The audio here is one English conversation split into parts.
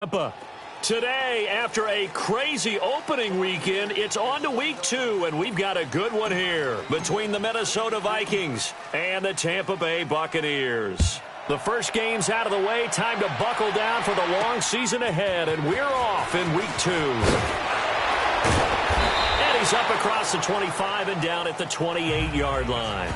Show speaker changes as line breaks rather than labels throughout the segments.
Tampa. Today, after a crazy opening weekend, it's on to week 2, and we've got a good one here between the Minnesota Vikings and the Tampa Bay Buccaneers. The first game's out of the way. Time to buckle down for the long season ahead, and we're off in week 2. And he's up across the 25 and down at the 28-yard line.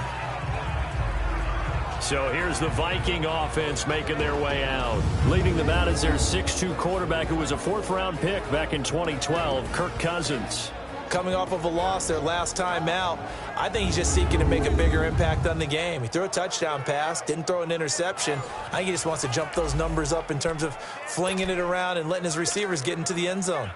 So here's the Viking offense making their way out. Leading them out is their 6'2 quarterback who was a 4th-round pick back in 2012, Kirk Cousins.
Coming off of a loss their last time out, I think he's just seeking to make a bigger impact on the game. He threw a touchdown pass, didn't throw an interception. I think he just wants to jump those numbers up in terms of flinging it around and letting his receivers get into the end zone.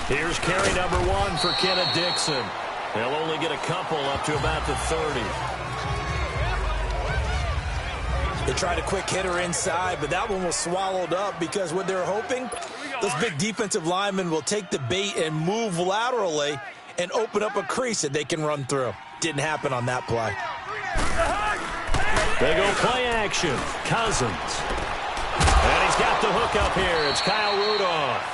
Here's carry number 1 for Kenneth Dixon. They'll only get a couple up to about the 30.
They tried a quick hitter inside, but that one was swallowed up because what they're hoping, those big defensive linemen will take the bait and move laterally and open up a crease that they can run through. Didn't happen on that play.
They go play action. Cousins. And he's got the hook up here. It's Kyle Rudolph.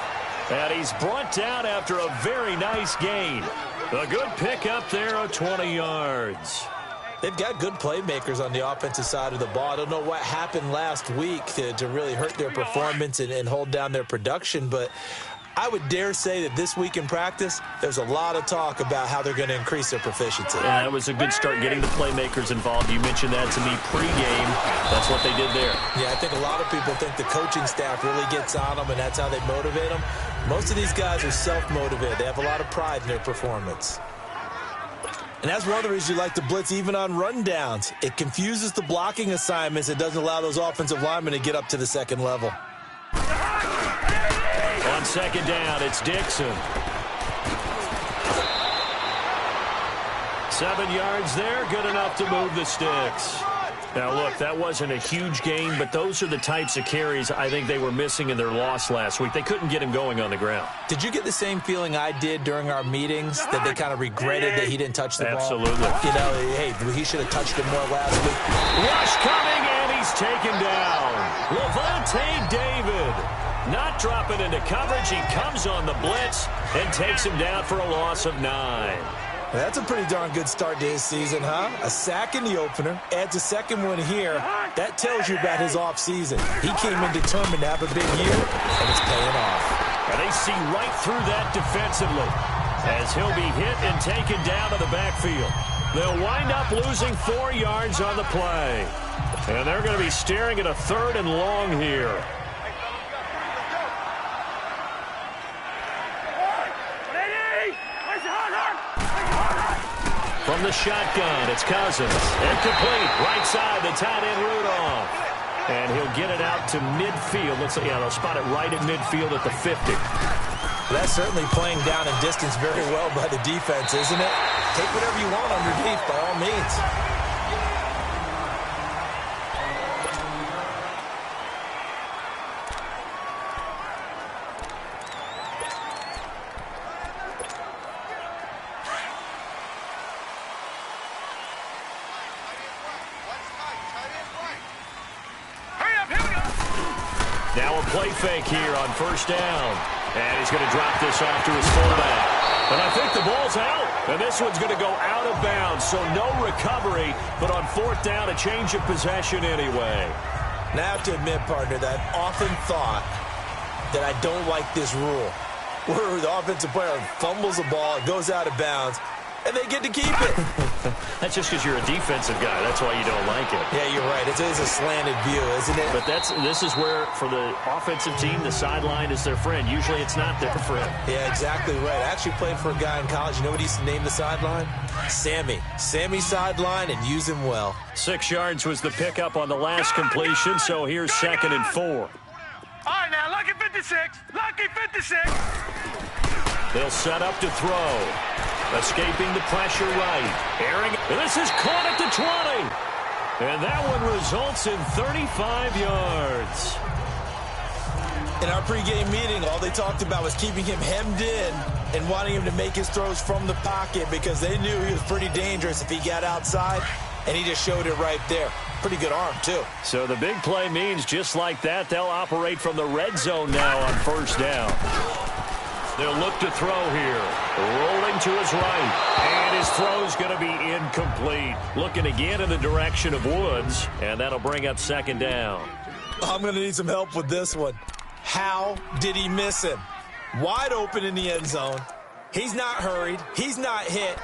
And he's brought down after a very nice gain. A good pickup there of 20 yards.
They've got good playmakers on the offensive side of the ball. I don't know what happened last week to really hurt their performance and hold down their production, but I would dare say that this week in practice, there's a lot of talk about how they're going to increase their proficiency.
Yeah, it was a good start getting the playmakers involved. You mentioned that to me pregame. That's what they did there.
Yeah, I think a lot of people think the coaching staff really gets on them, and that's how they motivate them. Most of these guys are self-motivated. They have a lot of pride in their performance. And that's one of the reasons you like to blitz even on rundowns. It confuses the blocking assignments. It doesn't allow those offensive linemen to get up to the second level.
On second down, it's Dixon. 7 yards there, good enough to move the sticks. Now, look, that wasn't a huge gain, but those are the types of carries I think they were missing in their loss last week. They couldn't get him going on the ground.
Did you get the same feeling I did during our meetings, that they kind of regretted that he didn't touch the ball?
Absolutely.
You know, hey, he should have touched it more last week.
Rush coming, and he's taken down. Levante David. Not dropping into coverage. He comes on the blitz and takes him down for a loss of 9.
That's a pretty darn good start to his season, huh? A sack in the opener, adds a second one here. That tells you about his offseason. He came in determined to have a big year, and it's paying off.
And they see right through that defensively as he'll be hit and taken down to the backfield. They'll wind up losing 4 yards on the play. And they're going to be staring at a 3rd and long here. From the shotgun, it's Cousins. Incomplete. Right side, the tight end, Rudolph. And he'll get it out to midfield. Looks like, yeah, they'll spot it right at midfield at the 50.
That's certainly playing down in distance very well by the defense, isn't it? Take whatever you want underneath, by all means.
Now a play fake here on first down. And he's going to drop this off to his fullback. And I think the ball's out. And this one's going to go out of bounds. So no recovery, but on 4th down, a change of possession anyway.
Now I have to admit, partner, that I've often thought that I don't like this rule, where the offensive player fumbles the ball, it goes out of bounds, and they get to keep it.
That's just because you're a defensive guy. That's why you don't like it.
Yeah, you're right. It is a slanted view, isn't it?
But this is where, for the offensive team, the sideline is their friend. Usually it's not their friend.
Yeah, exactly right. I actually played for a guy in college. You know what he used to name the sideline? Sammy. Sammy sideline, and use him well.
6 yards was the pickup on the last completion, so here's 2nd and 4.
All right, now, lucky 56. Lucky 56.
They'll set up to throw. Escaping the pressure right. Airing. This is caught at the 20. And that one results in 35 yards.
In our pregame meeting, all they talked about was keeping him hemmed in and wanting him to make his throws from the pocket because they knew he was pretty dangerous if he got outside, and he just showed it right there. Pretty good arm, too.
So the big play means just like that, they'll operate from the red zone now on first down. They'll look to throw here. Rolling to his right. And his throw's going to be incomplete. Looking again in the direction of Woods, and that'll bring up second down.
I'm going to need some help with this one. How did he miss him? Wide open in the end zone. He's not hurried. He's not hit.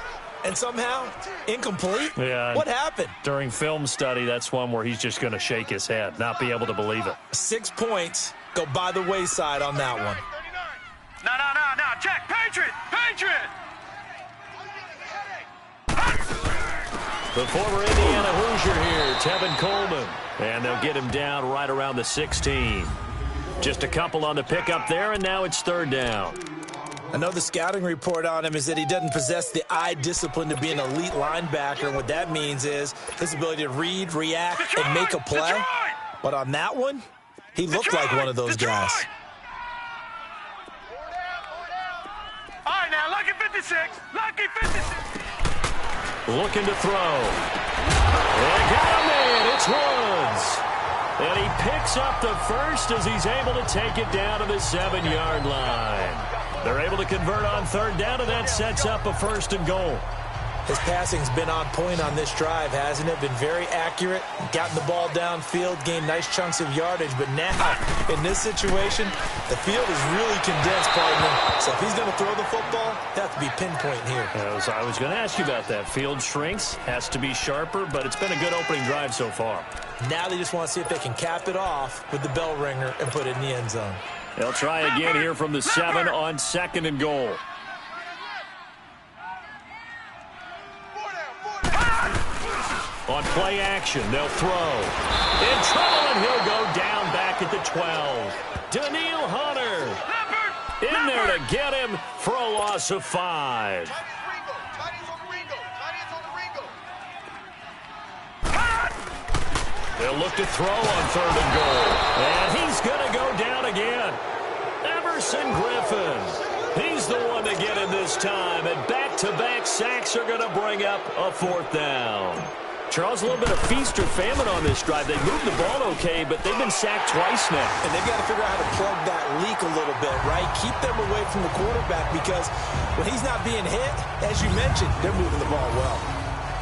And somehow, incomplete?
Yeah.
What happened?
During film study, that's one where he's just going to shake his head, not be able to believe it.
6 points go by the wayside on that one.
No. Check. Patriot.
The former Indiana Hoosier here, Tevin Coleman. And they'll get him down right around the 16. Just a couple on the pickup there, and now it's third down.
I know the scouting report on him is that he doesn't possess the eye discipline to be an elite linebacker. And what that means is his ability to read, react, and make a play. But on that one, he looked like one of those guys.
All right, now, lucky 56.
Looking to throw. They got him in. It's Woods. And he picks up the first as he's able to take it down to the 7-yard line. They're able to convert on third down, and that sets up a first and goal.
His passing's been on point on this drive, hasn't it? Been very accurate, gotten the ball downfield, gained nice chunks of yardage. But now, in this situation, the field is really condensed, partner. So if he's going to throw the football, he'll have to be pinpoint here.
I was going to ask you about that. Field shrinks, has to be sharper, but it's been a good opening drive so far.
Now they just want to see if they can cap it off with the bell ringer and put it in the end zone.
They'll try again here from the 7 on second and goal. On play action, they'll throw. In trouble, and he'll go down back at the 12. Daniil Hunter in there to get him for a loss of 5. They'll look to throw on third and goal. And he's going to go down again. Everson Griffin. He's the one to get him this time. And back-to-back sacks are going to bring up a fourth down. Charles, a little bit of feast or famine on this drive. They moved the ball okay, but they've been sacked twice now.
And they've got to figure out how to plug that leak a little bit, right? Keep them away from the quarterback because when he's not being hit, as you mentioned, they're moving the ball well.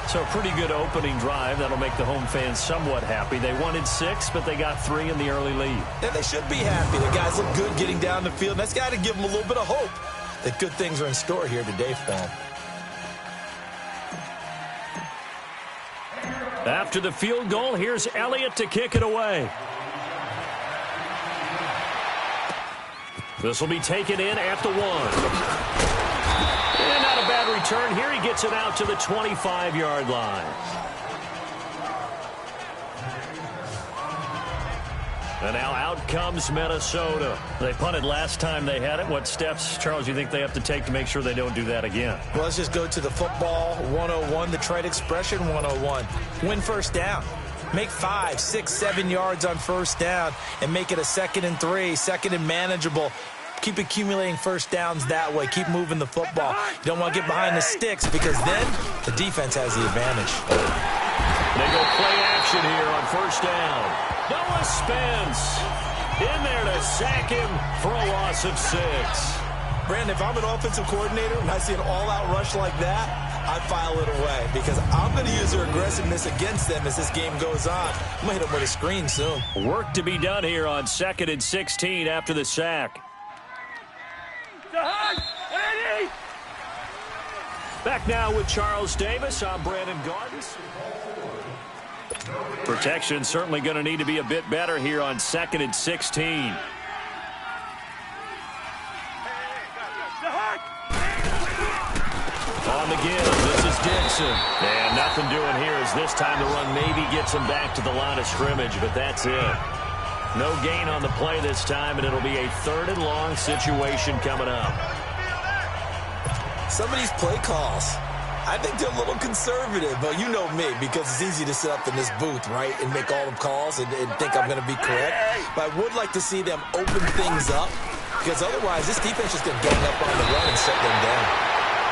So a pretty good opening drive. That'll make the home fans somewhat happy. They wanted 6, but they got 3 in the early lead.
And they should be happy. The guys look good getting down the field. That's got to give them a little bit of hope that good things are in store here today for them.
After the field goal, here's Elliott to kick it away. This will be taken in at the 1. And not a bad return here. He gets it out to the 25-yard line. And now out comes Minnesota. They punted last time they had it. What steps, Charles, you think they have to take to make sure they don't do that again?
Well, let's just go to the football 101, the trade expression 101. Win first down. Make 5, 6, 7 yards on first down and make it a 2nd and 3, 2nd and manageable. Keep accumulating first downs that way. Keep moving the football. You don't want to get behind the sticks because then the defense has the advantage.
They go play action here on first down. Noah Spence in there to sack him for a loss of 6.
Brandon, if I'm an offensive coordinator and I see an all-out rush like that, I file it away because I'm going to use their aggressiveness against them as this game goes on. I'm going to hit them with a screen soon.
Work to be done here on 2nd and 16 after the sack. Back now with Charles Davis. I'm Brandon Gardens. Protection certainly going to need to be a bit better here on 2nd and 16. On the give, this is Dixon. And nothing doing here as this time the run maybe gets him back to the line of scrimmage, but that's it. No gain on the play this time, and it'll be a 3rd and long situation coming up.
Some of these play calls, I think they're a little conservative, but you know me, because it's easy to sit up in this booth, right, and make all the calls and think I'm going to be correct. But I would like to see them open things up, because otherwise this defense is going to gang up on the run and shut them down.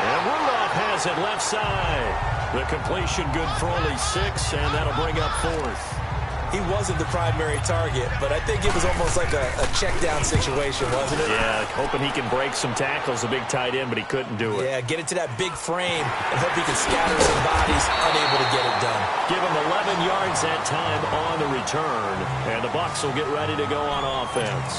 And Rudolph has it left side. The completion good for only 6, and that'll bring up 4th.
He wasn't the primary target, but I think it was almost like a check-down situation, wasn't it?
Yeah, hoping he can break some tackles, a big tight end, but he couldn't do it.
Yeah, get it to that big frame and hope he can scatter some bodies, unable to get it done.
Give him 11 yards that time on the return, and the Bucs will get ready to go on offense.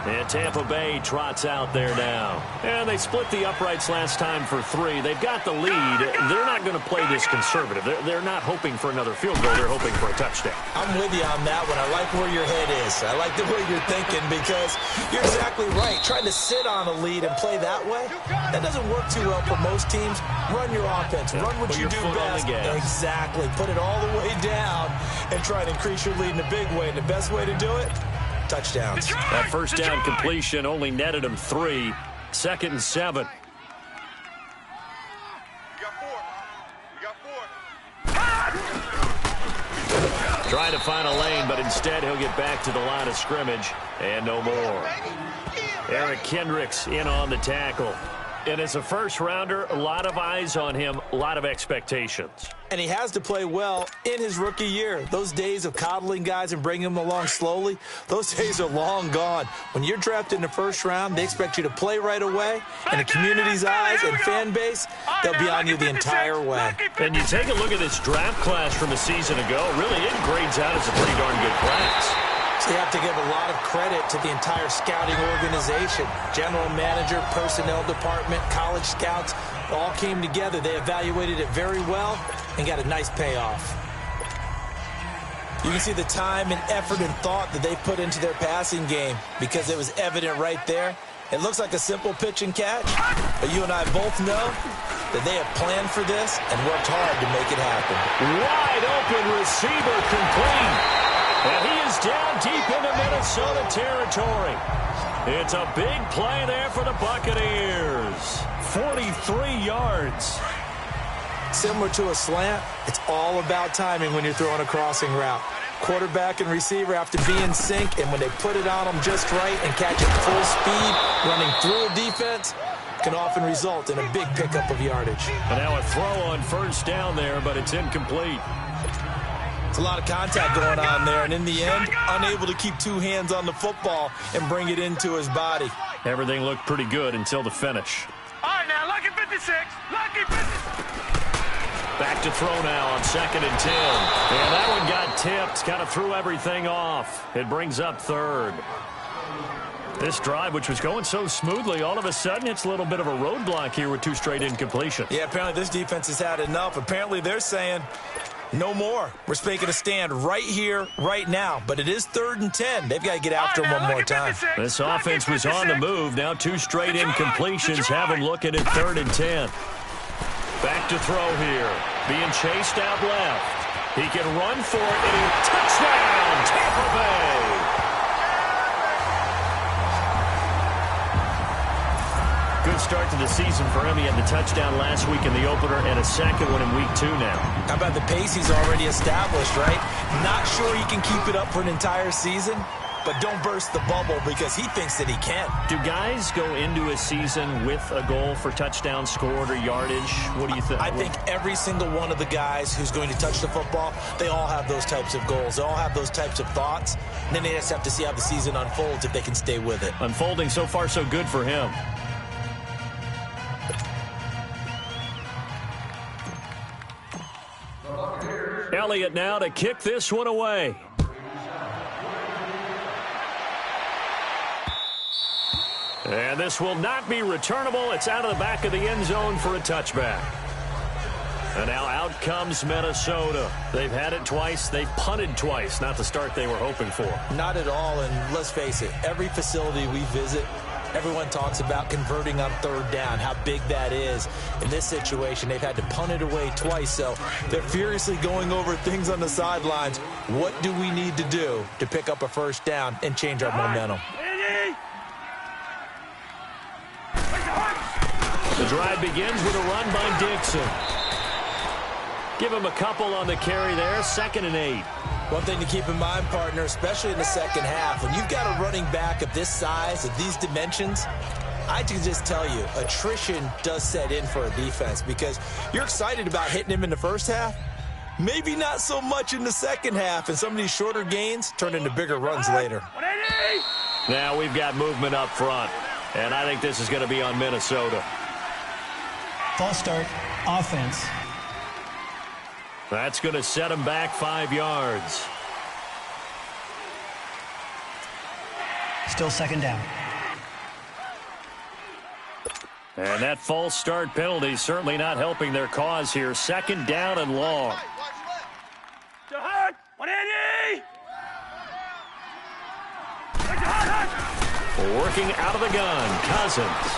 And Tampa Bay trots out there now. And they split the uprights last time for 3. They've got the lead. They're not going to play this conservative. They're not hoping for another field goal. They're hoping for a touchdown.
I'm with you on that one. I like where your head is. I like the way you're thinking, because you're exactly right. Trying to sit on a lead and play that way, that doesn't work too well for most teams. Run your offense. Run what you do best. Exactly. Put it all the way down and try to increase your lead in a big way. And the best way to do it? Touchdowns.
That first down completion only netted him 3. 2nd and 7.
We got 4.
Trying to find a lane, but instead he'll get back to the line of scrimmage and no more. Eric Kendricks in on the tackle. And as a first-rounder, a lot of eyes on him, a lot of expectations.
And he has to play well in his rookie year. Those days of coddling guys and bringing them along slowly, those days are long gone. When you're drafted in the first round, they expect you to play right away. And the community's eyes and fan base, they'll be on you the entire way.
And you take a look at this draft class from a season ago, really it grades out as a pretty darn good class.
So you have to give a lot of credit to the entire scouting organization. General manager, personnel department, college scouts, all came together. They evaluated it very well and got a nice payoff. You can see the time and effort and thought that they put into their passing game, because it was evident right there. It looks like a simple pitch and catch, but you and I both know that they have planned for this and worked hard to make it happen.
Wide open receiver complete. And he is down deep into Minnesota territory. It's a big play there for the Buccaneers. 43 yards.
Similar to a slant, it's all about timing when you're throwing a crossing route. Quarterback and receiver have to be in sync, and when they put it on them just right and catch it full speed, running through a defense, can often result in a big pickup of yardage.
And now a throw on first down there, but it's incomplete.
It's a lot of contact going on there, and in the end, unable to keep 2 hands on the football and bring it into his body.
Everything looked pretty good until the finish.
All right, now, lucky 56. Lucky 56.
Back to throw now on 2nd and 10. And that one got tipped, kind of threw everything off. It brings up 3rd. This drive, which was going so smoothly, all of a sudden it's a little bit of a roadblock here with 2 straight incompletions.
Yeah, apparently this defense has had enough. Apparently they're saying, no more. We're making a stand right here, right now. But it is 3rd and 10. They've got to get after him one more time.
This offense was on the move. Now 2 straight incompletions have him looking at 3rd and 10. Back to throw here. Being chased out left. He can run for it, and he touchdown, Tampa Bay. Good start to the season for him. He had the touchdown last week in the opener and a second one in week 2 now.
How about the pace he's already established, right? Not sure he can keep it up for an entire season, but don't burst the bubble, because he thinks that he can.
Do guys go into a season with a goal for touchdowns scored or yardage? What do you think?
I think every single one of the guys who's going to touch the football, they all have those types of goals. They all have those types of thoughts. And then they just have to see how the season unfolds if they can stay with it.
Unfolding so far so good for him. Elliott now to kick this one away. And this will not be returnable. It's out of the back of the end zone for a touchback. And now out comes Minnesota. They've had it twice. They've punted twice. Not the start they were hoping for.
Not at all, and let's face it, every facility we visit, everyone talks about converting on 3rd down, how big that is. In this situation, they've had to punt it away twice, so they're furiously going over things on the sidelines. What do we need to do to pick up a 1st down and change our momentum?
The drive begins with a run by Dixon. Give him a couple on the carry there, 2nd and 8.
One thing to keep in mind, partner, especially in the second half, when you've got a running back of this size, of these dimensions, I can just tell you, attrition does set in for a defense because you're excited about hitting him in the first half. Maybe not so much in the second half, and some of these shorter gains turn into bigger runs later.
Now we've got movement up front, and I think this is going to be on Minnesota.
False start, offense.
That's going to set him back 5 yards.
Still 2nd down.
And that false start penalty certainly not helping their cause here. 2nd down and long. Working out of the gun, Cousins.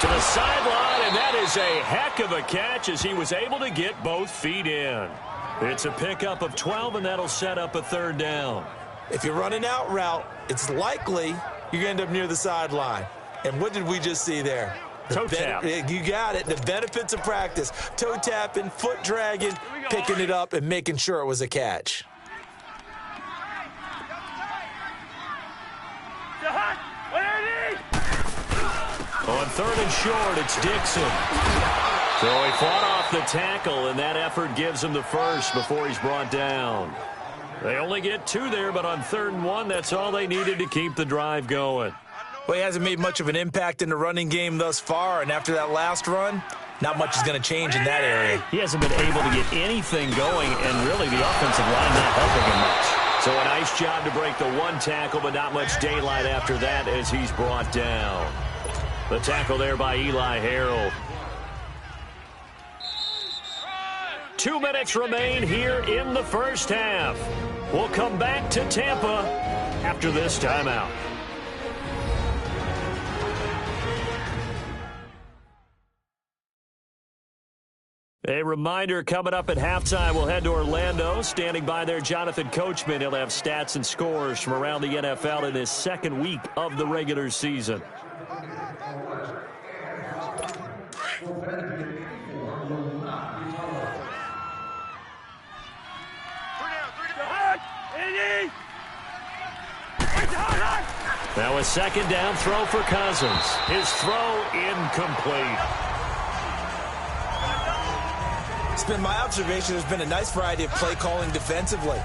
To the sideline, and that is a heck of a catch as he was able to get both feet in. It's a pickup of 12, and that'll set up a 3rd down.
If you're running out route, it's likely you're going to end up near the sideline. And what did we just see there?
Toe tap.
You got it. The benefits of practice. Toe tapping, foot dragging, picking it up, and making sure it was a catch.
On 3rd and short, it's Dixon. So he fought off the tackle, and that effort gives him the first before he's brought down. They only get 2 there, but on 3rd and 1, that's all they needed to keep the drive going.
Well, he hasn't made much of an impact in the running game thus far, and after that last run, not much is going to change in that area.
He hasn't been able to get anything going, and really the offensive line not helping him much. So a nice job to break the 1 tackle, but not much daylight after that as he's brought down. The tackle there by Eli Harold. 2 minutes remain here in the first half. We'll come back to Tampa after this timeout. A reminder, coming up at halftime, we'll head to Orlando. Standing by there, Jonathan Coachman. He'll have stats and scores from around the NFL in his 2nd week of the regular season. Now a 2nd down throw for Cousins. His throw incomplete.
It's been my observation there's been a nice variety of play calling defensively.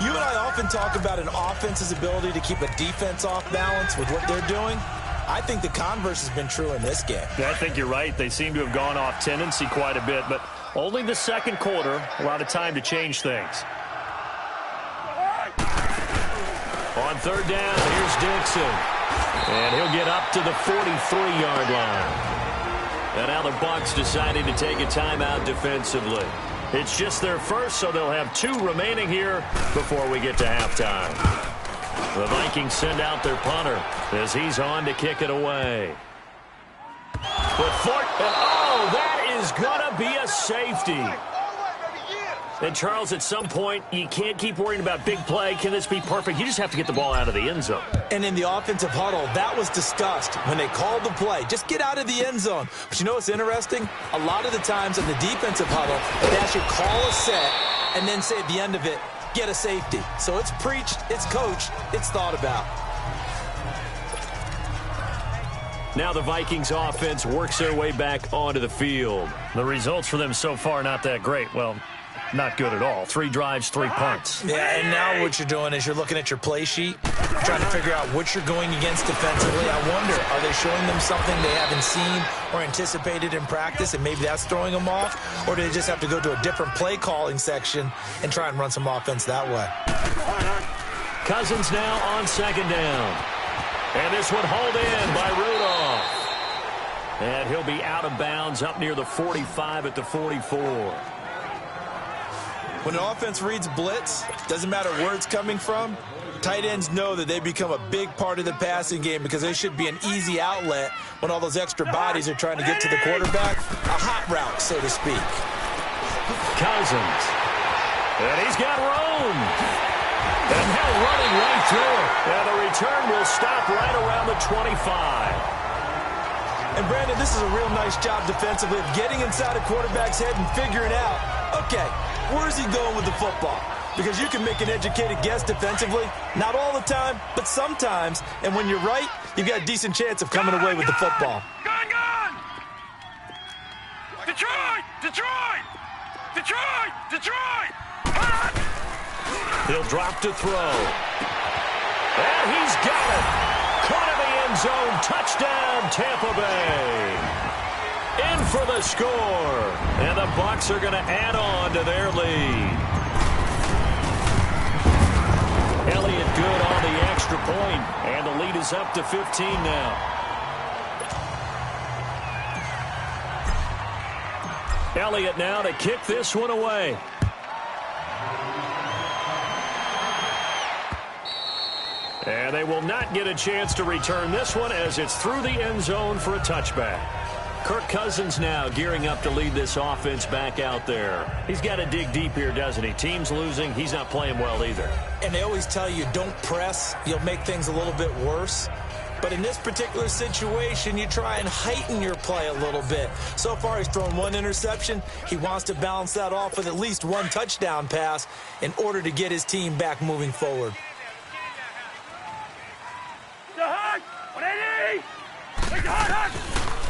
You and I often talk about an offense's ability to keep a defense off balance with what they're doing. I think the converse has been true in this game.
Yeah, I think you're right. They seem to have gone off tendency quite a bit, but only the 2nd quarter, a lot of time to change things. On 3rd down, here's Dixon. And he'll get up to the 43-yard line. And now the Bucs decided to take a timeout defensively. It's just their first, so they'll have 2 remaining here before we get to halftime. The Vikings send out their punter as he's on to kick it away. But that is going to be a safety. And, Charles, at some point, you can't keep worrying about big play. Can this be perfect? You just have to get the ball out of the end zone.
And in the offensive huddle, that was discussed when they called the play. Just get out of the end zone. But you know what's interesting? A lot of the times in the defensive huddle, they actually call a set and then say at the end of it, get a safety. So it's preached, it's coached, it's thought about.
Now the Vikings offense works their way back onto the field. The results for them so far not that great. Well, not good at all. 3 drives, 3 punts.
Yeah, and now what you're doing is you're looking at your play sheet, trying to figure out what you're going against defensively. I wonder, are they showing them something they haven't seen or anticipated in practice, and maybe that's throwing them off? Or do they just have to go to a different play calling section and try and run some offense that way?
Cousins now on 2nd down. And this one hauled in by Rudolph. And he'll be out of bounds up near the 45 at the 44.
When an offense reads blitz, doesn't matter where it's coming from, tight ends know that they become a big part of the passing game because they should be an easy outlet when all those extra bodies are trying to get to the quarterback. A hot route, so to speak.
Cousins. And he's got room. And now running right through it. And the return will stop right around the 25.
And, Brandon, this is a real nice job defensively of getting inside a quarterback's head and figuring out, okay, where's he going with the football? Because you can make an educated guess defensively, not all the time, but sometimes. And when you're right, you've got a decent chance of coming away with the football.
Gun! Detroit! Detroit! Detroit! Detroit!
He'll drop to throw. And he's got it. Caught in the end zone. Touchdown, Tampa Bay. In for the score. And the Bucs are going to add on to their lead. Elliott good on the extra point, and the lead is up to 15 now. Elliott now to kick this one away. And they will not get a chance to return this one as it's through the end zone for a touchback. Kirk Cousins now gearing up to lead this offense back out there. He's got to dig deep here, doesn't he? Team's losing. He's not playing well either.
And they always tell you, don't press. You'll make things a little bit worse. But in this particular situation, you try and heighten your play a little bit. So far, he's thrown one interception. He wants to balance that off with at least one touchdown pass in order to get his team back moving forward.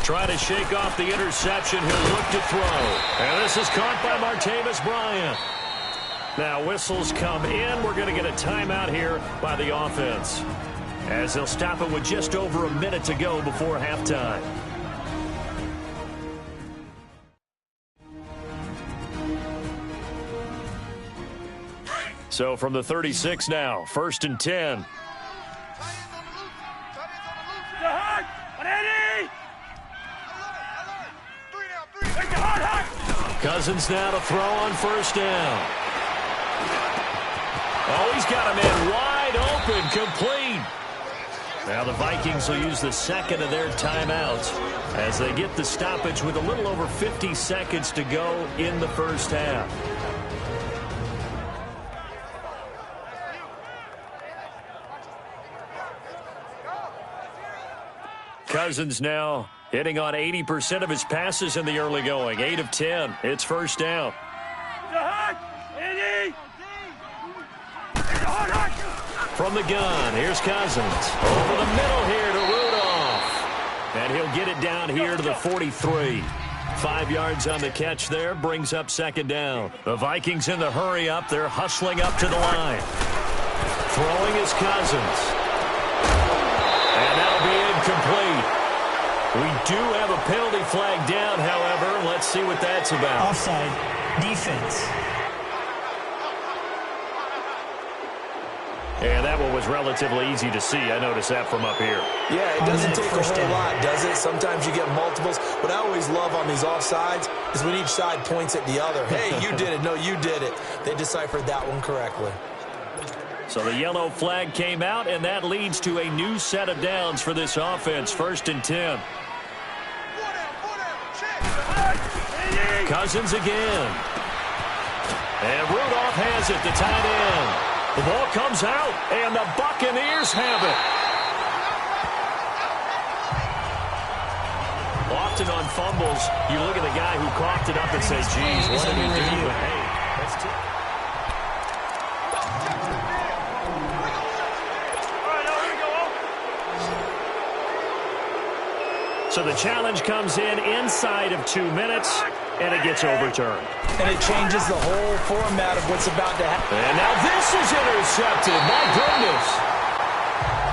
Try to shake off the interception. He'll look to throw. And this is caught by Martavis Bryant. Now whistles come in. We're going to get a timeout here by the offense, as they'll stop it with just over a minute to go before halftime. So from the 36 now, 1st and 10. Cousins now to throw on 1st down. Oh, he's got a man wide open, complete. Now the Vikings will use the second of their timeouts as they get the stoppage with a little over 50 seconds to go in the first half. Cousins now hitting on 80% of his passes in the early going. 8 of 10. It's 1st down. From the gun, here's Cousins. Over the middle here to Rudolph. And he'll get it down here to the 43. 5 yards on the catch there, brings up 2nd down. The Vikings in the hurry up. They're hustling up to the line. Throwing is Cousins. And that'll be incomplete. We do have a penalty flag down, however. Let's see what that's about.
Offside. Defense.
And that one was relatively easy to see. I noticed that from up here. Yeah, it doesn't take a whole lot, does it? Sometimes you get multiples. What I always love on these offsides is when each side points at the other. Hey, you did it. No, you did it. They deciphered that one correctly. So the yellow flag came out, and that leads to a new set of downs for this offense. 1st and 10. Cousins again. And Rudolph has it, the tight end. The ball comes out, and the Buccaneers have it. Often on fumbles, you look at the guy who coughed it up and say, geez, what did he do? But hey, that's too. So the challenge comes in inside of 2 minutes, and it gets overturned. And it changes the whole format of what's about to happen. And now this is intercepted. My goodness.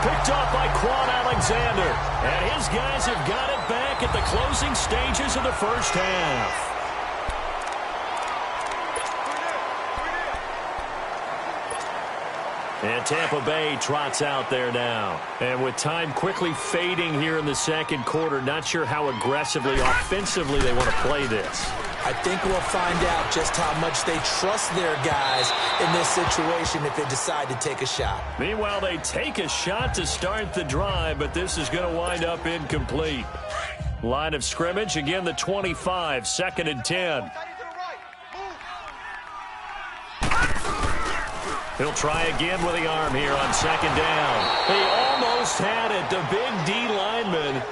Picked off by Quan Alexander. And his guys have got it back at the closing stages of the first half. And Tampa Bay trots out there now. And with time quickly fading here in the second quarter, not sure how aggressively, offensively they want to play this. I think we'll find out just how much they trust their guys in this situation if they decide to take a shot. Meanwhile, they take a shot to start the drive, but this is going to wind up incomplete. Line of scrimmage, again the 25, 2nd and 10. He'll try again with the arm here on 2nd down. He almost had it. The big D lineman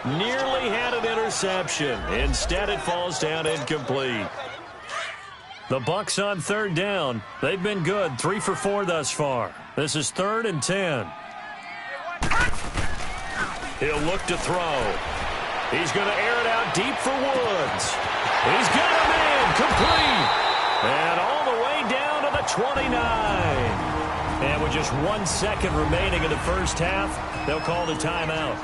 Nearly had an interception. Instead, it falls down incomplete. The Bucs on third down. They've been good, 3 for 4 thus far. This is 3rd and 10. He'll look to throw. He's going to air it out deep for Woods. He's got him in, complete. And all the way down to the 29. And with just 1 second remaining in the first half, they'll call the timeout.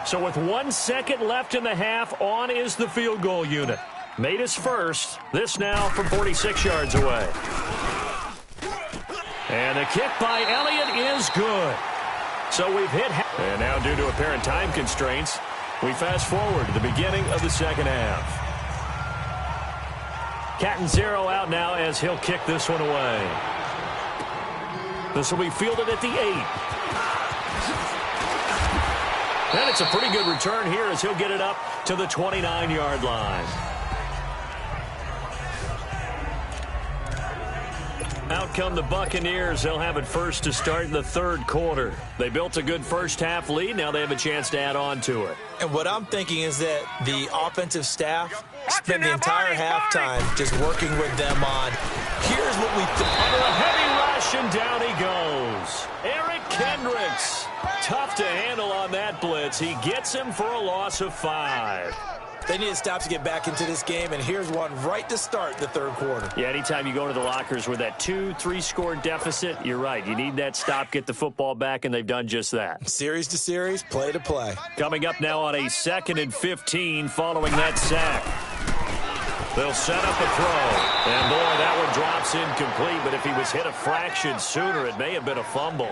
So with 1 second left in the half, on is the field goal unit. Made his first. This now from 46 yards away. And the kick by Elliott is good. So we've hit half. And now due to apparent time constraints, we fast forward to the beginning of the second half. Cat and zero out now as he'll kick this one away. This will be fielded at the 8. And it's a pretty good return here as he'll get it up to the 29-yard line. Out come the Buccaneers. They'll have it first to start in the third quarter. They built a good first half lead. Now they have a chance to add on to it.
And what I'm thinking is that the offensive staff spent the entire halftime just working with them on, here's what we think.
Under a heavy rush, and down he goes. Eric Kendricks. Tough to handle on that blitz. He gets him for a loss of 5.
They need to stop to get back into this game, and here's one right to start the third quarter.
Yeah, anytime you go to the lockers with that 2-3 score deficit, you're right. You need that stop, get the football back, and they've done just that.
Series to series, play to play.
Coming up now on a 2nd and 15 following that sack. They'll set up a throw. And, boy, that one drops incomplete, but if he was hit a fraction sooner, it may have been a fumble.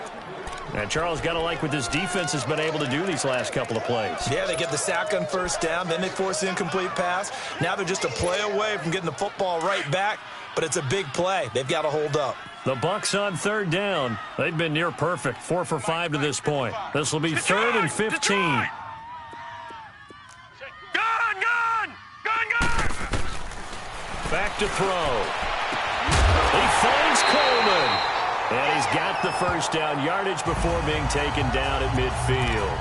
And Charles, got to like what this defense has been able to do these last couple of plays.
Yeah, they get the sack on first down, then they force the incomplete pass. Now they're just a play away from getting the football right back, but it's a big play. They've got to hold up.
The Bucs on third down. They've been near perfect, 4 for 5 to this point. This will be 3rd and 15.
Gun!
Back to throw. He finds Coleman. And he's got the first down yardage before being taken down at midfield.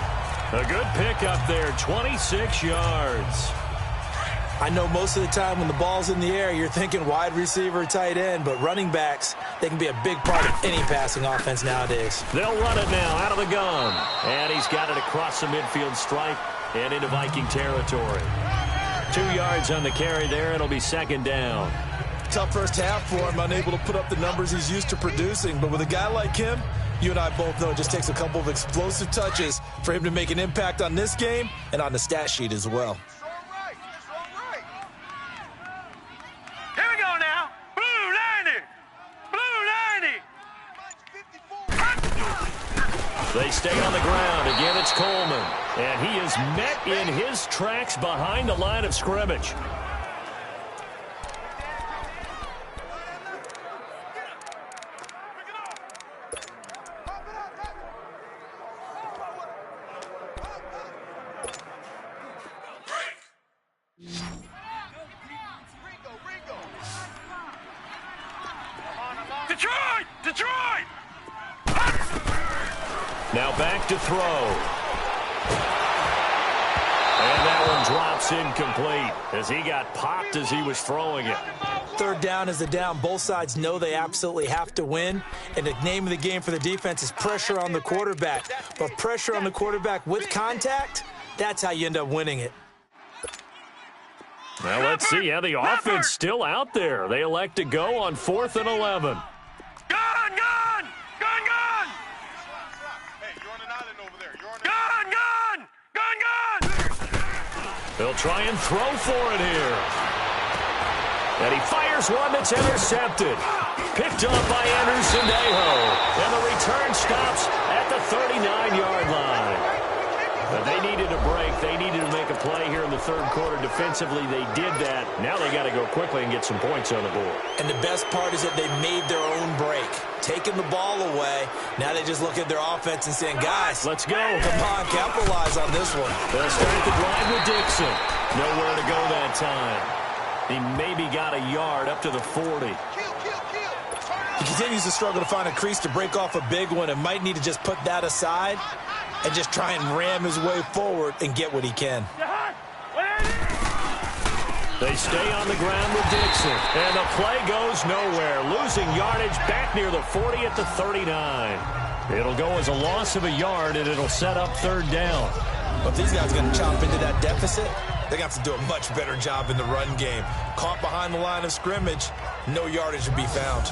A good pickup there, 26 yards.
I know most of the time when the ball's in the air, you're thinking wide receiver, tight end, but running backs, they can be a big part of any passing offense nowadays.
They'll run it now out of the gun. And he's got it across the midfield stripe and into Viking territory. 2 yards on the carry there. It'll be 2nd down.
Tough first half for him, unable to put up the numbers he's used to producing. But with a guy like him, you and I both know it just takes a couple of explosive touches for him to make an impact on this game and on the stat sheet as well.
Here we go now. Blue 90. Blue 90.
They stay on the ground. Again, it's Coleman. And he is met in his tracks behind the line of scrimmage.
Detroit!
Now back to throw. And that one drops incomplete as he got popped as he was throwing it.
Third down is a down. Both sides know they absolutely have to win. And the name of the game for the defense is pressure on the quarterback. But pressure on the quarterback with contact, that's how you end up winning it.
Well, let's see how the offense still out there. They elect to go on 4th and 11.
Gun! Hey, you're on an island over there. Gun!
They'll try and throw for it here. And he fires one that's intercepted. Picked up by Anderson Dejo. And the return stops at the 39-yard line. But they needed a break. They needed to make a play here in the third quarter. Defensively, they did that. Now they got to go quickly and get some points on the board.
And the best part is that they made their own break. Taking the ball away. Now they just look at their offense and saying, guys,
let's go.
Come on, capitalize on this one.
They'll start the drive with Dixon. Nowhere to go that time. He maybe got a yard up to the 40.
He continues to struggle to find a crease to break off a big one and might need to just put that aside and just try and ram his way forward and get what he can.
They stay on the ground with Dixon, and the play goes nowhere, losing yardage back near the 40 at the 39. It'll go as a loss of a yard, and it'll set up third down.
But if these guys are going to chop into that deficit, they're going to have to do a much better job in the run game. Caught behind the line of scrimmage, no yardage to be found.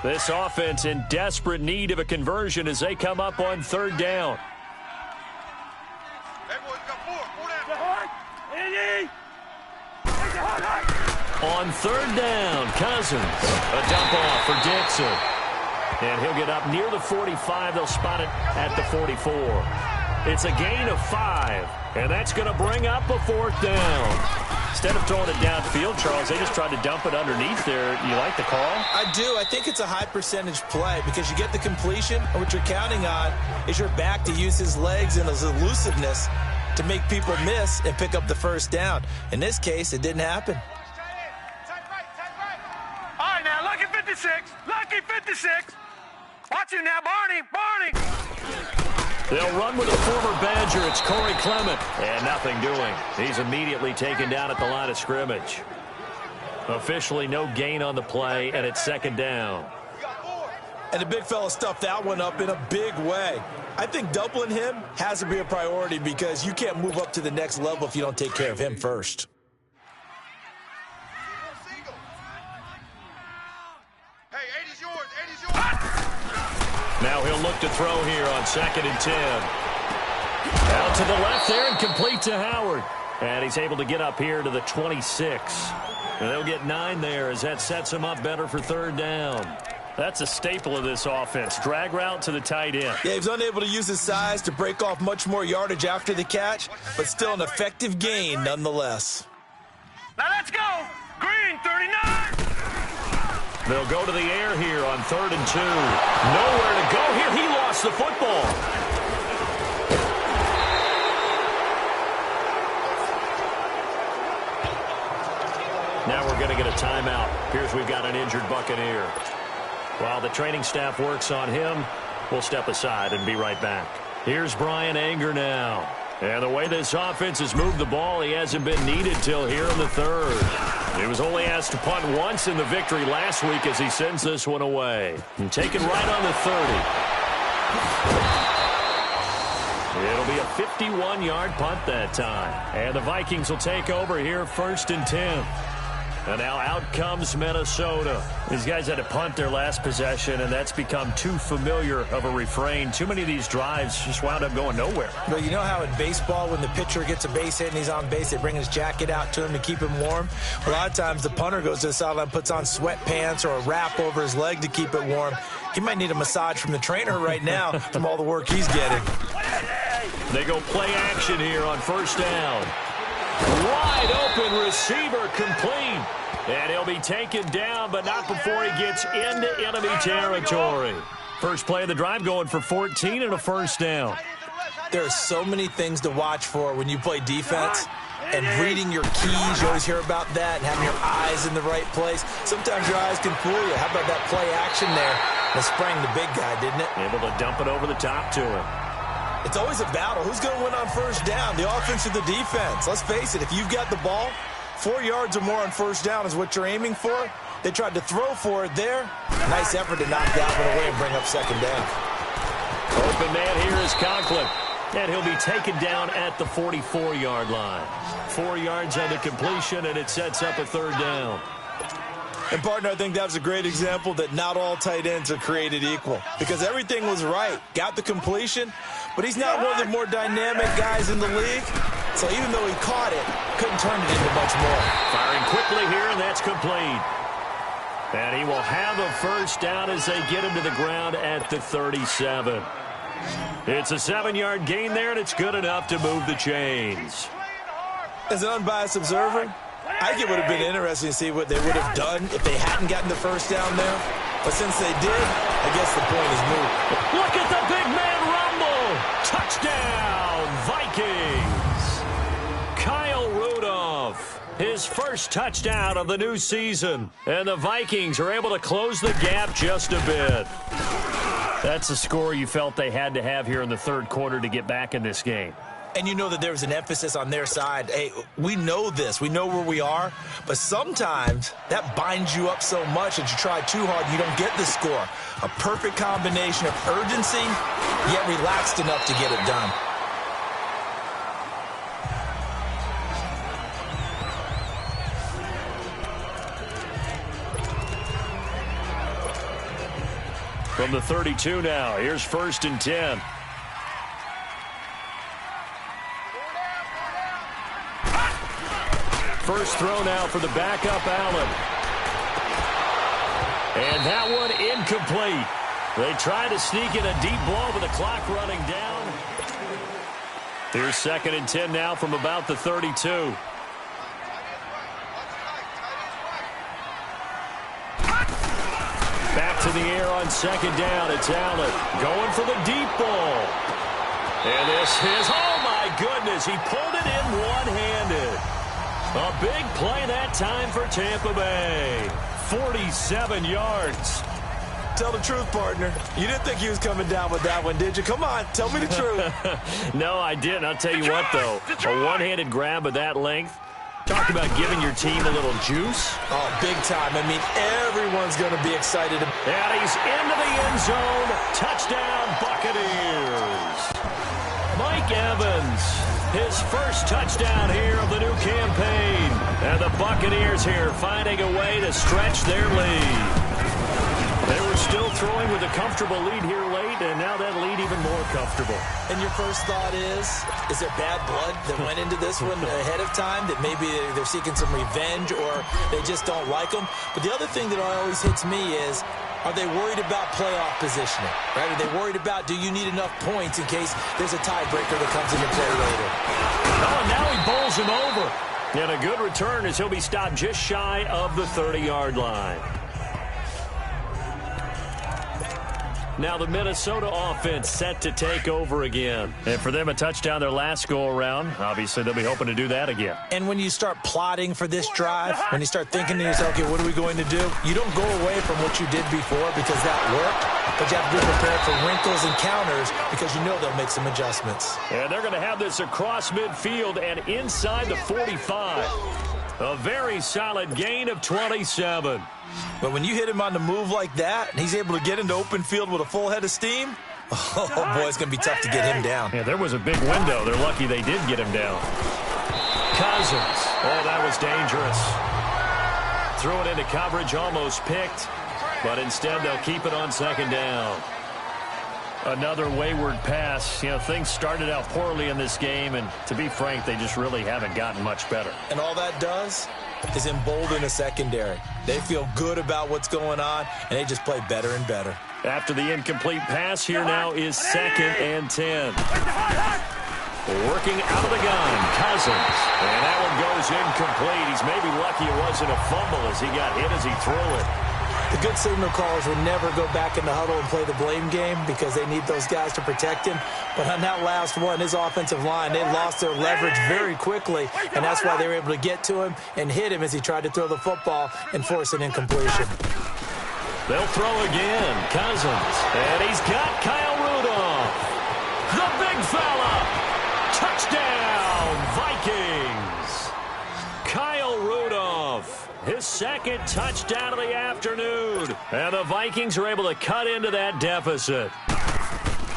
This offense in desperate need of a conversion as they come up on third down. On third down, Cousins. A dump off for Dixon. And he'll get up near the 45. They'll spot it at the 44. It's a gain of 5, and that's going to bring up a fourth down. Instead of throwing it downfield, Charles, they just tried to dump it underneath there. You like the call?
I do. I think it's a high percentage play because you get the completion, and what you're counting on is your back to use his legs and his elusiveness to make people miss and pick up the first down. In this case, it didn't happen.
All right, now, lucky 56. Lucky 56. Watch him now, Barney.
They'll run with a former Badger. It's Corey Clement. And nothing doing. He's immediately taken down at the line of scrimmage. Officially no gain on the play, and it's second down.
And the big fella stuffed that one up in a big way. I think doubling him has to be a priority because you can't move up to the next level if you don't take care of him first.
Hey, 80's yours. 80's yours.
Now he'll look to throw here on 2nd and 10. Out to the left there and complete to Howard. And he's able to get up here to the 26. And they'll get 9 there as that sets him up better for third down. That's a staple of this offense. Drag route to the tight end.
Yeah, he was unable to use his size to break off much more yardage after the catch, but still an effective gain nonetheless.
Now let's go. Green, 39.
They'll go to the air here on 3rd and 2. Nowhere to go here. He lost the football. Now we're going to get a timeout. Appears we've got an injured Buccaneer. While the training staff works on him, we'll step aside and be right back. Here's Brian Anger now. And the way this offense has moved the ball, he hasn't been needed till here in the third. He was only asked to punt once in the victory last week as he sends this one away. And taken right on the 30. It'll be a 51-yard punt that time. And the Vikings will take over here 1st and 10. And now out comes Minnesota. These guys had to punt their last possession, and that's become too familiar of a refrain. Too many of these drives just wound up going nowhere.
But you know how in baseball, when the pitcher gets a base hit and he's on base, they bring his jacket out to him to keep him warm? A lot of times the punter goes to the sideline, puts on sweatpants or a wrap over his leg to keep it warm. He might need a massage from the trainer right now from all the work he's getting.
They go play action here on 1st down. Wide open receiver complete. And he'll be taken down, but not before he gets into enemy territory. First play of the drive going for 14 and a 1st down.
There are so many things to watch for when you play defense. And reading your keys, you always hear about that, and having your eyes in the right place. Sometimes your eyes can fool you. How about that play action there? That sprang the big guy, didn't it?
Able to dump it over the top to him.
It's always a battle. Who's going to win on 1st down, the offense or the defense? Let's face it, if you've got the ball, 4 yards or more on 1st down is what you're aiming for. They tried to throw for it there. Nice effort to knock that one away and bring up 2nd down.
Open man here is Conklin. And he'll be taken down at the 44-yard line. 4 yards on the completion, and it sets up a 3rd down.
And, partner, I think that was a great example that not all tight ends are created equal. Because everything was right. Got the completion, but he's not one of the more dynamic guys in the league. So even though he caught it, couldn't turn it into much more.
Firing quickly here, and that's complete. And he will have a 1st down as they get him to the ground at the 37. It's a 7-yard gain there, and it's good enough to move the chains.
As an unbiased observer, I think it would have been interesting to see what they would have done if they hadn't gotten the 1st down there. But since they did, I guess the point is moot.
Look at the big man rumble. Touchdown, Vikings. Kyle Rudolph his first touchdown of the new season. And the Vikings are able to close the gap just a bit. That's a score you felt they had to have here in the third quarter to get back in this game.
And you know that there was an emphasis on their side. Hey, we know this. We know where we are. But sometimes that binds you up so much that you try too hard, you don't get the score. A perfect combination of urgency, yet relaxed enough to get it done.
From the 32 now, here's 1st and 10. First throw now for the backup, Allen. And that one incomplete. They try to sneak in a deep blow, but the clock running down. Here's 2nd and 10 now from about the 32. Back to the air on 2nd down. It's Allen going for the deep ball. And this is, oh my goodness, he pulled it in one-handed. A big play that time for Tampa Bay. 47 yards.
Tell the truth, partner. You didn't think he was coming down with that one, did you? Come on, tell me the truth.
No, I didn't. I'll tell you what, though. A one-handed grab of that length. Talk about giving your team a little juice.
Oh, big time. I mean, everyone's going to be excited.
And he's into the end zone. Touchdown, Buccaneers. Mike Evans, his first touchdown here of the new campaign. And the Buccaneers here finding a way to stretch their lead. They were still throwing with a comfortable lead here late, and now that lead even more comfortable.
And your first thought is there bad blood that went into this one ahead of time, that maybe they're seeking some revenge or they just don't like them? But the other thing that always hits me is, are they worried about playoff positioning? Right? Are they worried about, do you need enough points in case there's a tiebreaker that comes into play later?
Oh, and now he bowls him over. And a good return as he'll be stopped just shy of the 30-yard line. Now the Minnesota offense set to take over again. And for them, a touchdown their last go-around. Obviously, they'll be hoping to do that again.
And when you start plotting for this drive, when you start thinking to yourself, okay, what are we going to do? You don't go away from what you did before because that worked, but you have to be prepared for wrinkles and counters because you know they'll make some adjustments.
And they're going to have this across midfield and inside the 45. A very solid gain of 27.
But when you hit him on the move like that, and he's able to get into open field with a full head of steam, oh, boy, it's going to be tough to get him down.
Yeah, there was a big window. They're lucky they did get him down. Cousins. Oh, that was dangerous. Threw it into coverage, almost picked. But instead, they'll keep it on 2nd down. Another wayward pass. You know, things started out poorly in this game, and to be frank, they just really haven't gotten much better.
And all that does is embolden a secondary. They feel good about what's going on, and they just play better and better.
After the incomplete pass, here now is 2nd and 10. Working out of the gun, Cousins. And that one goes incomplete. He's maybe lucky it wasn't a fumble as he got hit as he threw it.
The good signal callers would never go back in the huddle and play the blame game because they need those guys to protect him. But on that last one, his offensive line, they lost their leverage very quickly, and that's why they were able to get to him and hit him as he tried to throw the football and force an incompletion.
They'll throw again. Cousins. And he's got Kyle Rudolph. The big fella. Touchdown, Vikings. Kyle Rudolph. His 2nd touchdown of the afternoon. And the Vikings are able to cut into that deficit.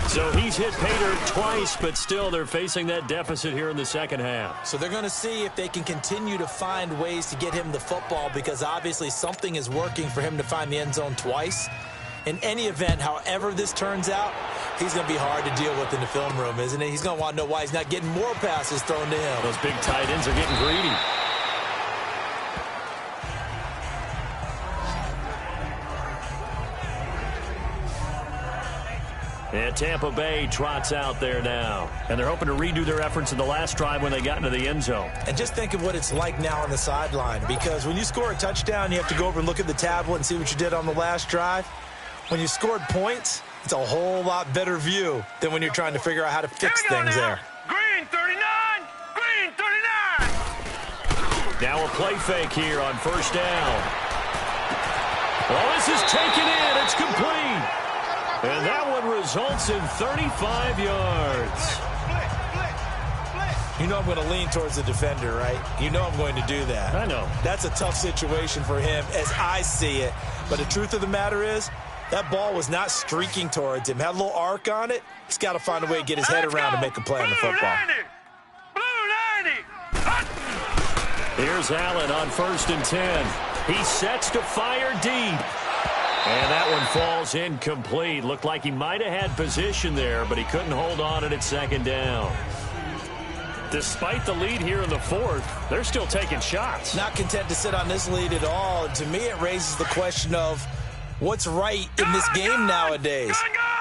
So he's hit pay dirt twice, but still they're facing that deficit here in the second half.
So they're going to see if they can continue to find ways to get him the football because obviously something is working for him to find the end zone twice. In any event, however this turns out, he's going to be hard to deal with in the film room, isn't he? He's going to want to know why he's not getting more passes thrown to him.
Those big tight ends are getting greedy. And Tampa Bay trots out there now. And they're hoping to redo their efforts in the last drive when they got into the end zone.
And just think of what it's like now on the sideline. Because when you score a touchdown, you have to go over and look at the tablet and see what you did on the last drive. When you scored points, it's a whole lot better view than when you're trying to figure out how to fix things there.
Green 39! Green 39!
Now a play fake here on first down. Oh, this is taken in. It's complete. And that one results in 35 yards.
You know I'm going to lean towards the defender, right? You know I'm going to do that.
I know.
That's a tough situation for him as I see it. But the truth of the matter is, that ball was not streaking towards him. Had a little arc on it. He's got to find a way to get his head around and make a play on the football.
Here's Allen on 1st and 10. He sets to fire deep. And that one falls incomplete. Looked like he might have had position there, but he couldn't hold on it at 2nd down. Despite the lead here in the 4th, they're still taking shots.
Not content to sit on this lead at all. To me, it raises the question of what's right in this game nowadays.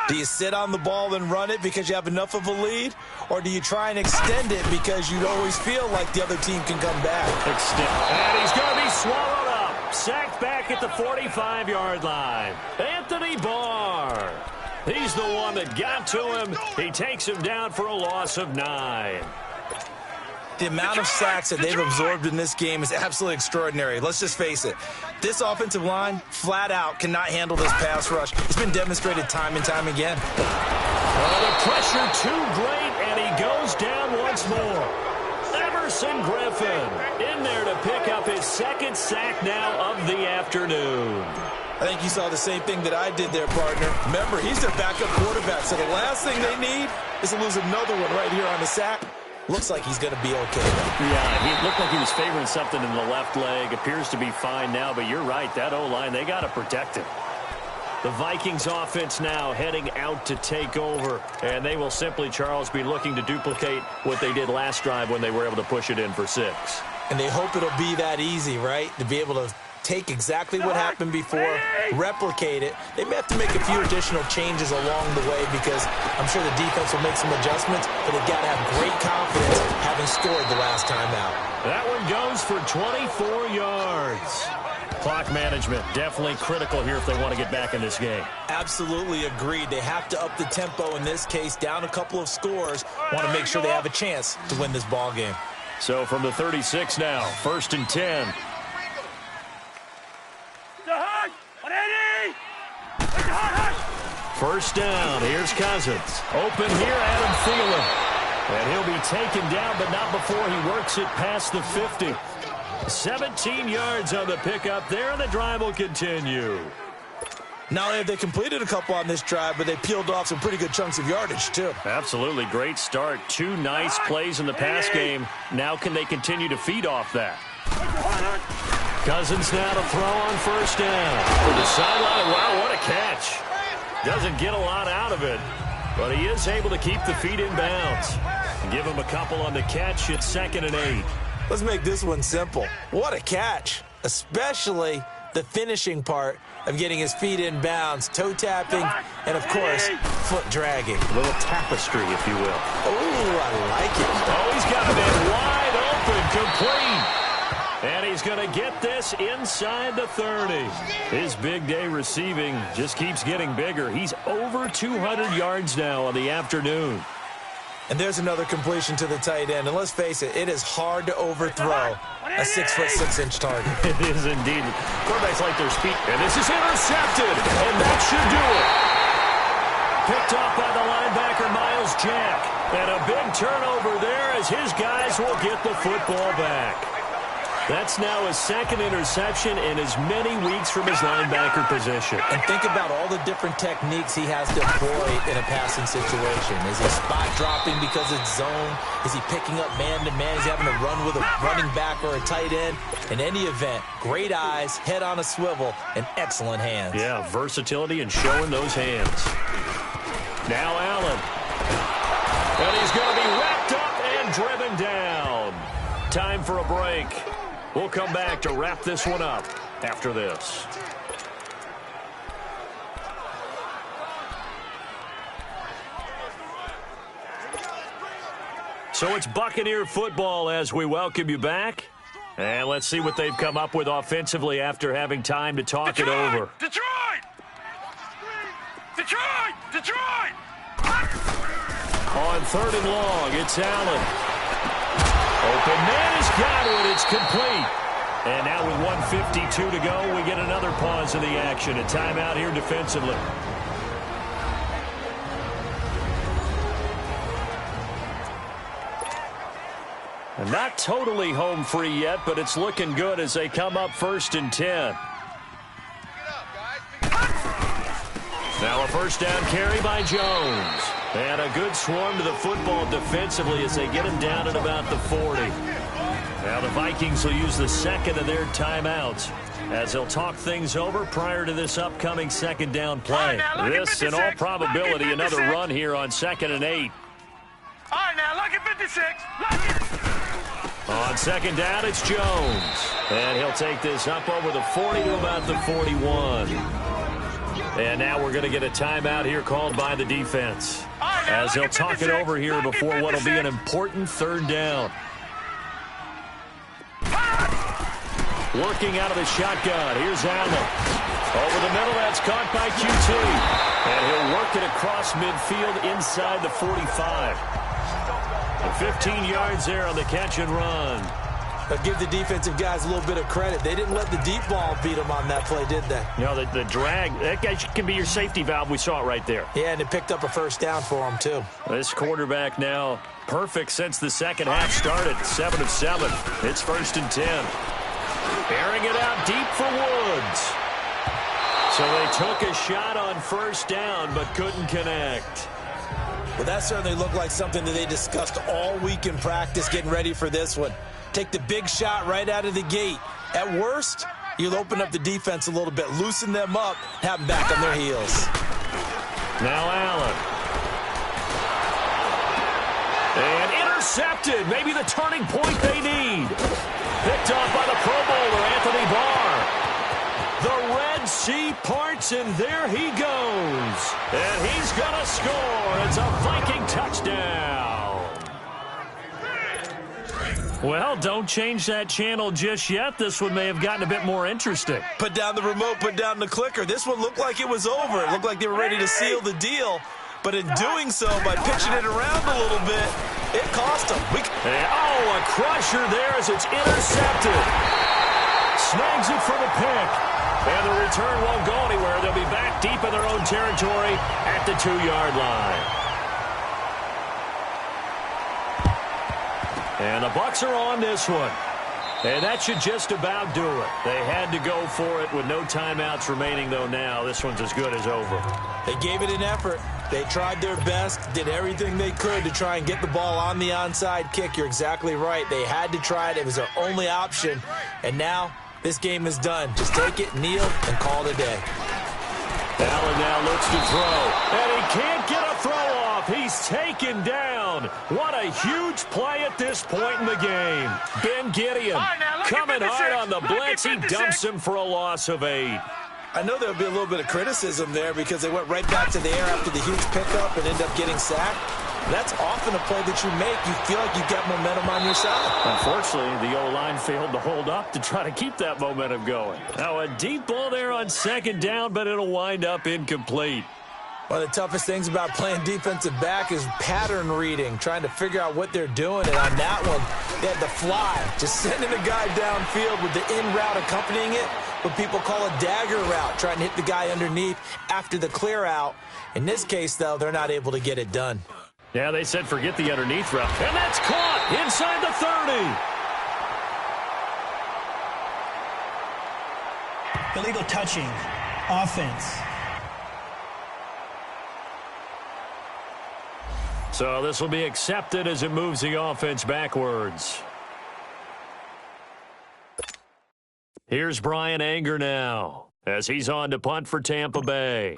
Do you sit on the ball and run it because you have enough of a lead? Or do you try and extend it because you always feel like the other team can come back?
And he's going to be swallowed up. Sacked back at the 45-yard line. Anthony Barr. He's the one that got to him. He takes him down for a loss of 9.
The amount of sacks that they've absorbed in this game is absolutely extraordinary. Let's just face it. This offensive line, flat out, cannot handle this pass rush. It's been demonstrated time and time again.
The pressure too great, and he goes down once more. Everson Griffin in there to pick up his 2nd sack now of the afternoon.
I think you saw the same thing that I did there, partner. Remember, he's their backup quarterback, so the last thing they need is to lose another one right here on the sack. Looks like he's going to be okay, though.
Yeah, he looked like he was favoring something in the left leg. Appears to be fine now, but you're right. That O-line, they got to protect him. The Vikings offense now heading out to take over, and they will simply, Charles, be looking to duplicate what they did last drive when they were able to push it in for 6.
And they hope it'll be that easy, right? To be able to take exactly what happened before, replicate it. They may have to make a few additional changes along the way because I'm sure the defense will make some adjustments, but they've got to have great confidence having scored the last time out.
That one goes for 24 yards. Clock management, definitely critical here if they want to get back in this game.
Absolutely agreed. They have to up the tempo in this case, down a couple of scores. Want to make sure they have a chance to win this ball game.
So from the 36 now, 1st and 10. First down, here's Cousins. Open here, Adam Thielen. And he'll be taken down, but not before he works it past the 50. 17 yards on the pickup there, and the drive will continue.
Not only have they completed a couple on this drive, but they peeled off some pretty good chunks of yardage, too.
Absolutely, great start. 2 nice plays in the pass game. Now can they continue to feed off that? Cousins now to throw on first down. For the sideline, wow, what a catch. Doesn't get a lot out of it, but he is able to keep the feet in bounds. Give him a couple on the catch. It's 2nd and 8.
Let's make this one simple. What a catch, especially the finishing part of getting his feet in bounds, toe tapping, and, of course, foot dragging.
A little tapestry, if you will.
Oh, I like it.
Oh, he's got it wide open, complete. And he's going to get this inside the 30. His big day receiving just keeps getting bigger. He's over 200 yards now on the afternoon.
And there's another completion to the tight end. And let's face it, it is hard to overthrow a 6'6" target.
It is indeed. Quarterbacks like their speed. And this is intercepted. And that should do it. Picked off by the linebacker, Miles Jack. And a big turnover there as his guys will get the football back. That's now his 2nd interception in as many weeks from his linebacker position.
And think about all the different techniques he has to employ in a passing situation. Is he spot dropping because it's zone? Is he picking up man-to-man? Is he having to run with a running back or a tight end? In any event, great eyes, head on a swivel, and excellent hands.
Yeah, versatility and showing those hands. Now Allen. And he's going to be wrapped up and driven down. Time for a break. We'll come back to wrap this one up after this. So it's Buccaneer football as we welcome you back. And let's see what they've come up with offensively after having time to talk it over.
Detroit! Detroit! Detroit!
On 3rd and long, it's Allen. Open man has got it. It's complete. And now with 1:52 to go, we get another pause in the action. A timeout here defensively. And not totally home free yet, but it's looking good as they come up 1st and 10. Now a first down carry by Jones. And a good swarm to the football defensively as they get him down at about the 40. Now the Vikings will use the second of their timeouts as they'll talk things over prior to this upcoming second down play. This, in all probability, another run here on 2nd and 8.
All right, now, look at 56.
On second down, it's Jones. And he'll take this up over the 40 to about the 41. And now we're going to get a timeout here called by the defense as they'll talk it over here before what will be an important 3rd down. Working out of the shotgun. Here's Allen. Over the middle, that's caught by QT. And he'll work it across midfield inside the 45. And 15 yards there on the catch and run.
But give the defensive guys a little bit of credit. They didn't let the deep ball beat them on that play, did they?
You know, the drag, that guy can be your safety valve. We saw it right there.
Yeah, and it picked up a first down for them, too.
This quarterback now perfect since the second half started. 7 of 7. It's 1st and 10. Airing it out deep for Woods. So they took a shot on 1st down but couldn't connect.
Well, that certainly looked like something that they discussed all week in practice getting ready for this one. Take the big shot right out of the gate. At worst, you'll open up the defense a little bit, loosen them up, have them back on their heels.
Now Allen. And intercepted. Maybe the turning point they need. Picked off by the Pro Bowler, Anthony Barr. The Red Sea parts, and there he goes. And he's going to score. It's a Viking touchdown. Well, don't change that channel just yet. This one may have gotten a bit more interesting.
Put down the remote, put down the clicker. This one looked like it was over. It looked like they were ready to seal the deal. But in doing so, by pitching it around a little bit, it cost them.
Oh, a crusher there as it's intercepted. Snags it for the pick. And the return won't go anywhere. They'll be back deep in their own territory at the 2-yard line. And the Bucs are on this one. And that should just about do it. They had to go for it with no timeouts remaining, though now. This one's as good as over.
They gave it an effort. They tried their best, did everything they could to try and get the ball on the onside kick. You're exactly right. They had to try it. It was their only option. And now this game is done. Just take it, kneel, and call it a day.
Allen now looks to throw. And he can't get a throw off. He's taken down. What a huge play at this point in the game. Ben Gideon coming hard on the blitz. He dumps him for a loss of 8.
I know there'll be a little bit of criticism there because they went right back to the air after the huge pickup and ended up getting sacked. That's often a play that you make. You feel like you've got momentum on your side.
Unfortunately, the O-line failed to hold up to try to keep that momentum going. Now, a deep ball there on 2nd down, but it'll wind up incomplete.
One of the toughest things about playing defensive back is pattern reading, trying to figure out what they're doing. And on that one, they had the fly, just sending a guy downfield with the in route accompanying it, what people call a dagger route, trying to hit the guy underneath after the clear out. In this case, though, they're not able to get it done.
Yeah, they said forget the underneath route. And that's caught inside the
30. Illegal touching. Offense.
So this will be accepted as it moves the offense backwards. Here's Brian Anger now as he's on to punt for Tampa Bay.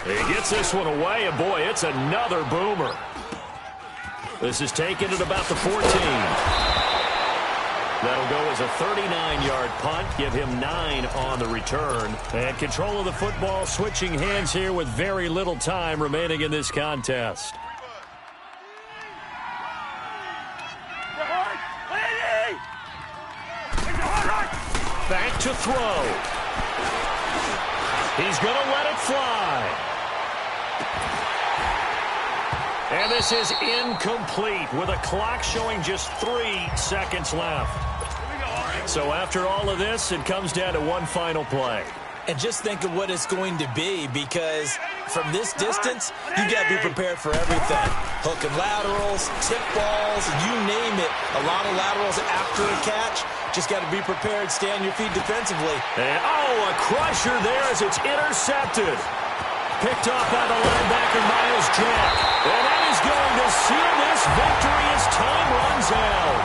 He gets this one away, and boy, it's another boomer. This is taken at about the 14. That'll go as a 39-yard punt, give him 9 on the return. And control of the football switching hands here with very little time remaining in this contest. Back to throw. He's going to let it fly. And this is incomplete with a clock showing just 3 seconds left. So after all of this, it comes down to one final play.
And just think of what it's going to be, because from this distance, you got to be prepared for everything. Hook and laterals, tip balls, you name it. A lot of laterals after a catch. Just got to be prepared, stay on your feet defensively.
And, a crusher there as it's intercepted. Picked off by the linebacker, Miles Jack. And that is going to seal this victory as time runs out.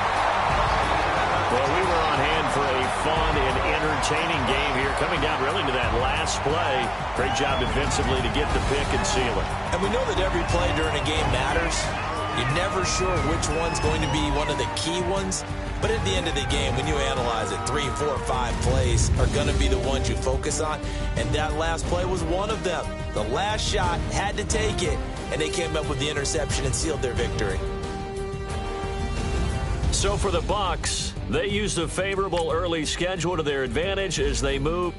Well, we were on hand for a fun and entertaining game here, coming down really to that last play. Great job defensively to get the pick and seal it.
And we know that every play during a game matters. You're never sure which one's going to be one of the key ones. But at the end of the game, when you analyze it, 3, 4, 5 plays are going to be the ones you focus on. And that last play was one of them. The last shot had to take it, and they came up with the interception and sealed their victory.
So for the Bucs, they used a favorable early schedule to their advantage as they move